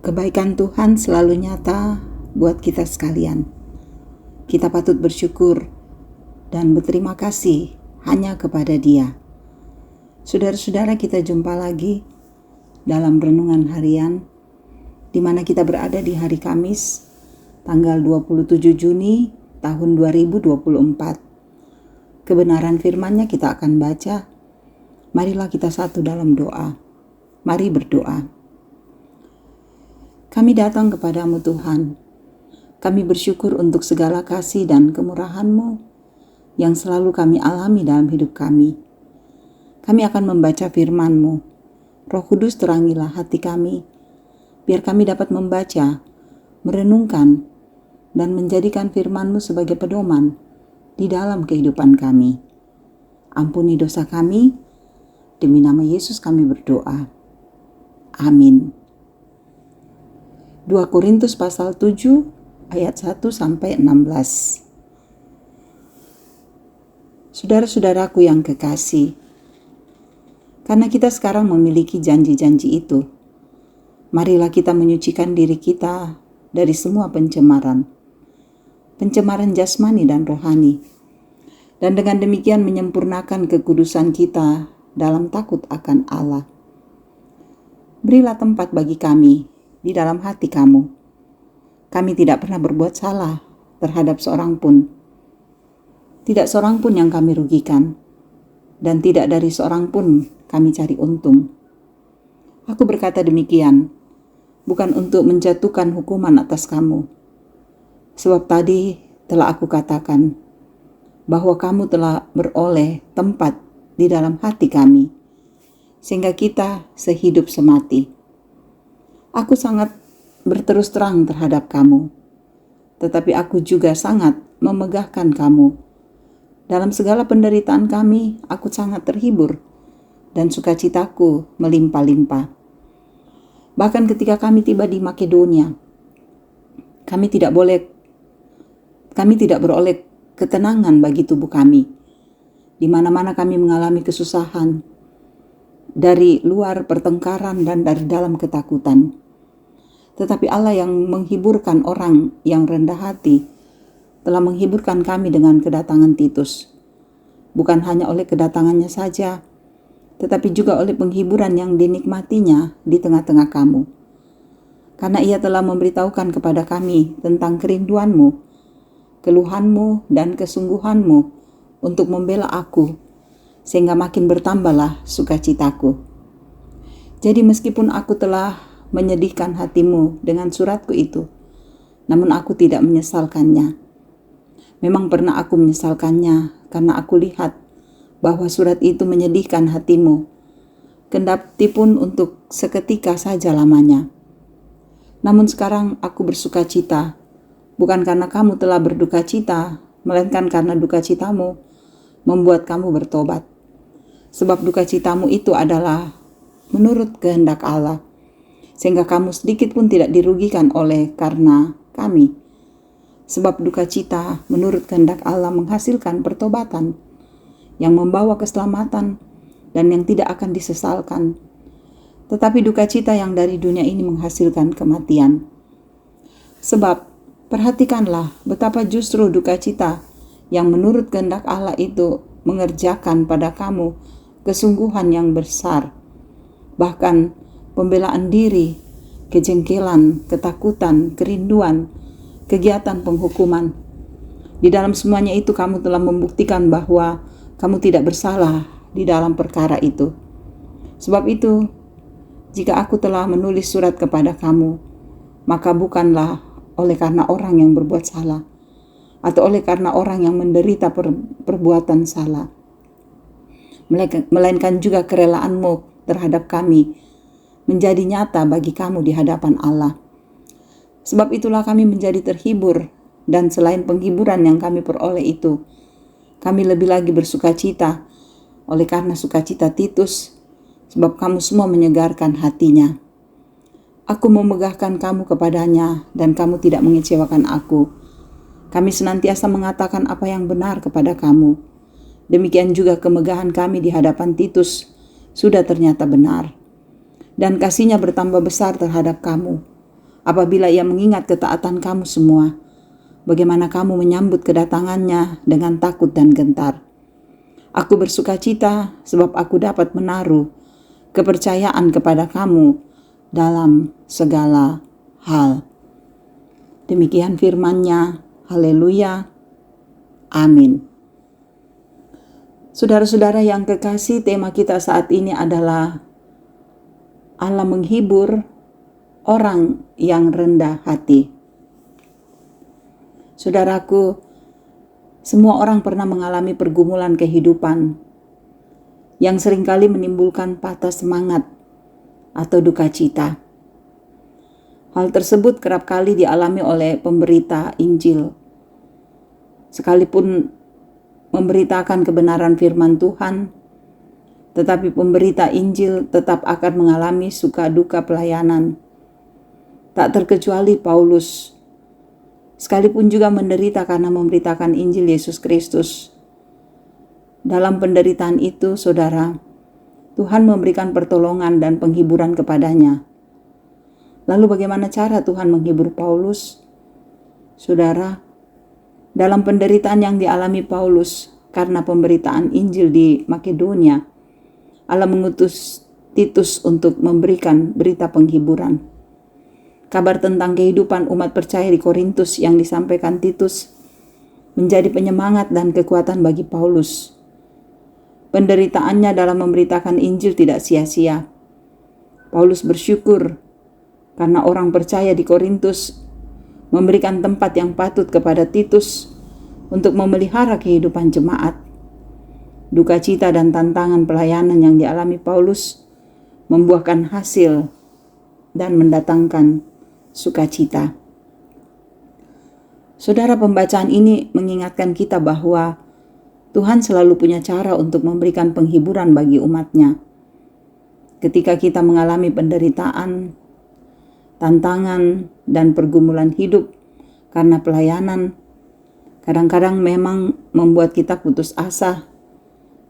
Kebaikan Tuhan selalu nyata buat kita sekalian. Kita patut bersyukur dan berterima kasih hanya kepada Dia. Saudara-saudara, kita jumpa lagi dalam renungan harian di mana kita berada di hari Kamis tanggal 27 Juni tahun 2024. Kebenaran firman-Nya kita akan baca. Marilah kita satu dalam doa. Mari berdoa. Kami datang kepadamu Tuhan. Kami bersyukur untuk segala kasih dan kemurahan-Mu yang selalu kami alami dalam hidup kami. Kami akan membaca firman-Mu. Roh Kudus, terangilah hati kami, biar kami dapat membaca, merenungkan, dan menjadikan firman-Mu sebagai pedoman di dalam kehidupan kami. Ampuni dosa kami, demi nama Yesus kami berdoa. Amin. 2 Korintus pasal 7 ayat 1-16. Saudara-saudaraku yang kekasih, karena kita sekarang memiliki janji-janji itu, marilah kita menyucikan diri kita dari semua pencemaran jasmani dan rohani, dan dengan demikian menyempurnakan kekudusan kita dalam takut akan Allah. Berilah tempat bagi kami di dalam hati kamu. Kami tidak pernah berbuat salah terhadap seorang pun. Tidak seorang pun yang kami rugikan, dan tidak dari seorang pun kami cari untung. Aku berkata demikian, bukan untuk menjatuhkan hukuman atas kamu. Sebab tadi telah aku katakan, bahwa kamu telah beroleh tempat di dalam hati kami, sehingga kita sehidup semati. Aku sangat berterus terang terhadap kamu, tetapi aku juga sangat memegahkan kamu. Dalam segala penderitaan kami, aku sangat terhibur, dan sukacitaku melimpah-limpah. Bahkan ketika kami tiba di Makedonia, kami tidak beroleh ketenangan bagi tubuh kami. Di mana-mana kami mengalami kesusahan, dari luar pertengkaran dan dari dalam ketakutan. Tetapi Allah yang menghiburkan orang yang rendah hati telah menghiburkan kami dengan kedatangan Titus. Bukan hanya oleh kedatangannya saja, tetapi juga oleh penghiburan yang dinikmatinya di tengah-tengah kamu. Karena ia telah memberitahukan kepada kami tentang kerinduanmu, keluhanmu, dan kesungguhanmu untuk membela aku, sehingga makin bertambahlah sukacitaku. Jadi meskipun aku telah menyedihkan hatimu dengan suratku itu, namun aku tidak menyesalkannya. Memang pernah aku menyesalkannya karena aku lihat bahwa surat itu menyedihkan hatimu, kendati pun untuk seketika saja lamanya. Namun sekarang aku bersuka cita, bukan karena kamu telah berduka cita, melainkan karena duka citamu membuat kamu bertobat. Sebab duka citamu itu adalah menurut kehendak Allah, sehingga kamu sedikit pun tidak dirugikan oleh karena kami. Sebab duka cita menurut kehendak Allah menghasilkan pertobatan yang membawa keselamatan dan yang tidak akan disesalkan. Tetapi duka cita yang dari dunia ini menghasilkan kematian. Sebab perhatikanlah betapa justru duka cita yang menurut kehendak Allah itu mengerjakan pada kamu kesungguhan yang besar, bahkan pembelaan diri, kejengkelan, ketakutan, kerinduan, kegiatan penghukuman. Di dalam semuanya itu kamu telah membuktikan bahwa kamu tidak bersalah di dalam perkara itu. Sebab itu, jika aku telah menulis surat kepada kamu, maka bukanlah oleh karena orang yang berbuat salah, atau oleh karena orang yang menderita perbuatan salah, melainkan juga kerelaanmu terhadap kami menjadi nyata bagi kamu di hadapan Allah. Sebab itulah kami menjadi terhibur, dan selain penghiburan yang kami peroleh itu, kami lebih lagi bersuka cita oleh karena sukacita Titus, sebab kamu semua menyegarkan hatinya. Aku memegahkan kamu kepadanya, dan kamu tidak mengecewakan aku. Kami senantiasa mengatakan apa yang benar kepada kamu. Demikian juga kemegahan kami di hadapan Titus sudah ternyata benar, dan kasihnya bertambah besar terhadap kamu. apabila Ia mengingat ketaatan kamu semua, bagaimana kamu menyambut kedatangannya dengan takut dan gentar. Aku bersukacita sebab aku dapat menaruh kepercayaan kepada kamu dalam segala hal. Demikian firman-Nya. Haleluya. Amin. Saudara-saudara yang kekasih, tema kita saat ini adalah Allah menghibur orang yang rendah hati. Saudaraku, semua orang pernah mengalami pergumulan kehidupan yang seringkali menimbulkan patah semangat atau duka cita. Hal tersebut kerap kali dialami oleh pemberita Injil. Sekalipun memberitakan kebenaran firman Tuhan, tetapi pemberita Injil tetap akan mengalami suka duka pelayanan. Tak terkecuali Paulus, sekalipun juga menderita karena memberitakan Injil Yesus Kristus. Dalam penderitaan itu, saudara, Tuhan memberikan pertolongan dan penghiburan kepadanya. Lalu bagaimana cara Tuhan menghibur Paulus? Saudara, dalam penderitaan yang dialami Paulus karena pemberitaan Injil di Makedonia, Allah mengutus Titus untuk memberikan berita penghiburan. Kabar tentang kehidupan umat percaya di Korintus yang disampaikan Titus menjadi penyemangat dan kekuatan bagi Paulus. Penderitaannya dalam memberitakan Injil tidak sia-sia. Paulus bersyukur karena orang percaya di Korintus memberikan tempat yang patut kepada Titus untuk memelihara kehidupan jemaat. Duka cita dan tantangan pelayanan yang dialami Paulus membuahkan hasil dan mendatangkan sukacita. Saudara, pembacaan ini mengingatkan kita bahwa Tuhan selalu punya cara untuk memberikan penghiburan bagi umat-Nya. Ketika kita mengalami penderitaan, tantangan, dan pergumulan hidup karena pelayanan, kadang-kadang memang membuat kita putus asa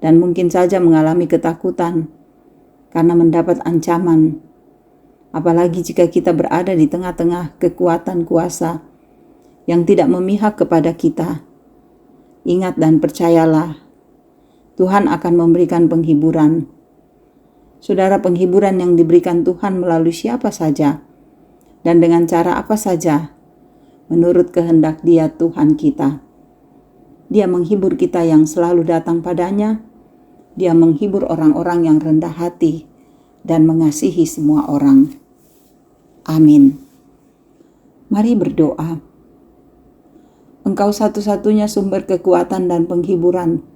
dan mungkin saja mengalami ketakutan karena mendapat ancaman. Apalagi jika kita berada di tengah-tengah kekuatan kuasa yang tidak memihak kepada kita. Ingat dan percayalah, Tuhan akan memberikan penghiburan. Saudara, penghiburan yang diberikan Tuhan melalui siapa saja dan dengan cara apa saja, menurut kehendak Dia, Tuhan kita. Dia menghibur kita yang selalu datang padanya. Dia menghibur orang-orang yang rendah hati dan mengasihi semua orang. Amin. Mari berdoa. Engkau satu-satunya sumber kekuatan dan penghiburan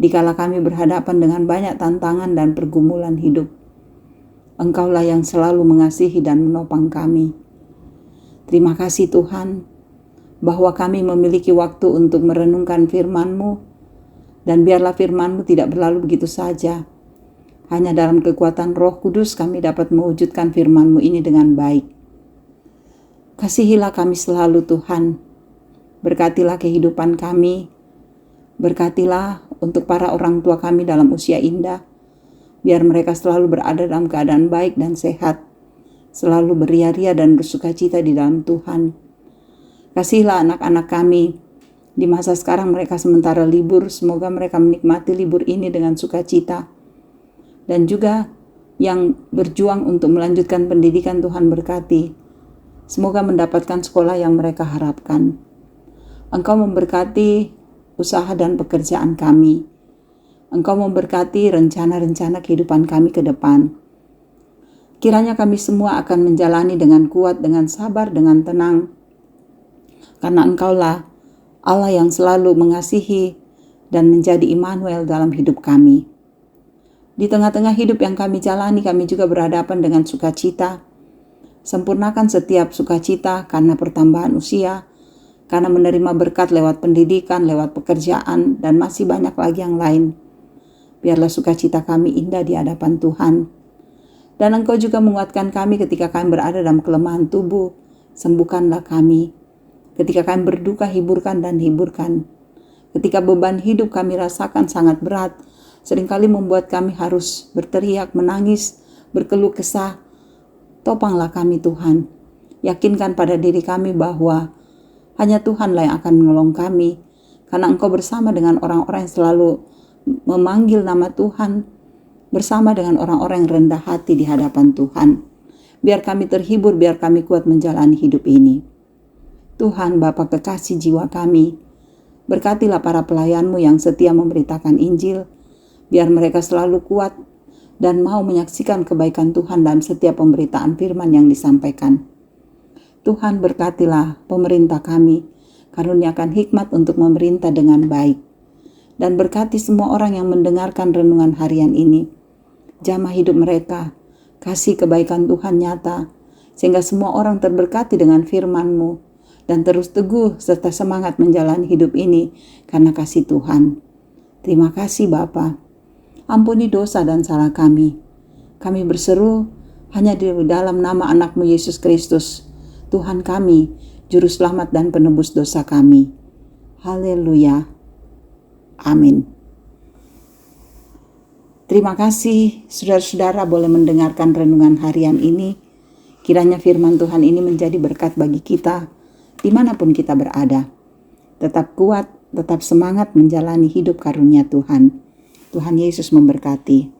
dikala kami berhadapan dengan banyak tantangan dan pergumulan hidup. Engkaulah yang selalu mengasihi dan menopang kami. Terima kasih Tuhan, bahwa kami memiliki waktu untuk merenungkan firman-Mu, dan biarlah firman-Mu tidak berlalu begitu saja. Hanya dalam kekuatan Roh Kudus kami dapat mewujudkan firman-Mu ini dengan baik. Kasihilah kami selalu Tuhan. Berkatilah kehidupan kami. Berkatilah untuk para orang tua kami dalam usia indah. Biar mereka selalu berada dalam keadaan baik dan sehat. Selalu beria-ria dan bersukacita di dalam Tuhan. Kasihilah anak-anak kami. Di masa sekarang mereka sementara libur. Semoga mereka menikmati libur ini dengan sukacita. Dan juga yang berjuang untuk melanjutkan pendidikan, Tuhan berkati. Semoga mendapatkan sekolah yang mereka harapkan. Engkau memberkati usaha dan pekerjaan kami. Engkau memberkati rencana-rencana kehidupan kami ke depan. Kiranya kami semua akan menjalani dengan kuat, dengan sabar, dengan tenang. Karena Engkaulah Allah yang selalu mengasihi dan menjadi Immanuel dalam hidup kami. Di tengah-tengah hidup yang kami jalani, kami juga berhadapan dengan sukacita. Sempurnakan setiap sukacita karena pertambahan usia, karena menerima berkat lewat pendidikan, lewat pekerjaan, dan masih banyak lagi yang lain. Biarlah sukacita kami indah di hadapan Tuhan. Dan Engkau juga menguatkan kami ketika kami berada dalam kelemahan tubuh. Sembuhkanlah kami. Ketika kami berduka, hiburkan dan hiburkan. Ketika beban hidup kami rasakan sangat berat, seringkali membuat kami harus berteriak, menangis, berkeluh kesah. Topanglah kami Tuhan. Yakinkan pada diri kami bahwa hanya Tuhanlah yang akan menolong kami, karena Engkau bersama dengan orang-orang yang selalu memanggil nama Tuhan, bersama dengan orang-orang yang rendah hati di hadapan Tuhan. Biar kami terhibur, biar kami kuat menjalani hidup ini. Tuhan Bapa kekasih jiwa kami, berkatilah para pelayan-Mu yang setia memberitakan Injil, biar mereka selalu kuat dan mau menyaksikan kebaikan Tuhan dalam setiap pemberitaan firman yang disampaikan. Tuhan berkatilah pemerintah kami, karuniakan hikmat untuk memerintah dengan baik. Dan berkati semua orang yang mendengarkan renungan harian ini. Jamah hidup mereka, kasih kebaikan Tuhan nyata, sehingga semua orang terberkati dengan firman-Mu, dan terus teguh serta semangat menjalani hidup ini karena kasih Tuhan. Terima kasih Bapa. Ampuni dosa dan salah kami. Kami berseru hanya di dalam nama anak-Mu Yesus Kristus, Tuhan kami, Juru Selamat dan Penebus dosa kami. Haleluya. Amin. Terima kasih saudara-saudara boleh mendengarkan renungan harian ini. Kiranya firman Tuhan ini menjadi berkat bagi kita dimanapun kita berada. Tetap kuat, tetap semangat menjalani hidup karunia Tuhan. Tuhan Yesus memberkati.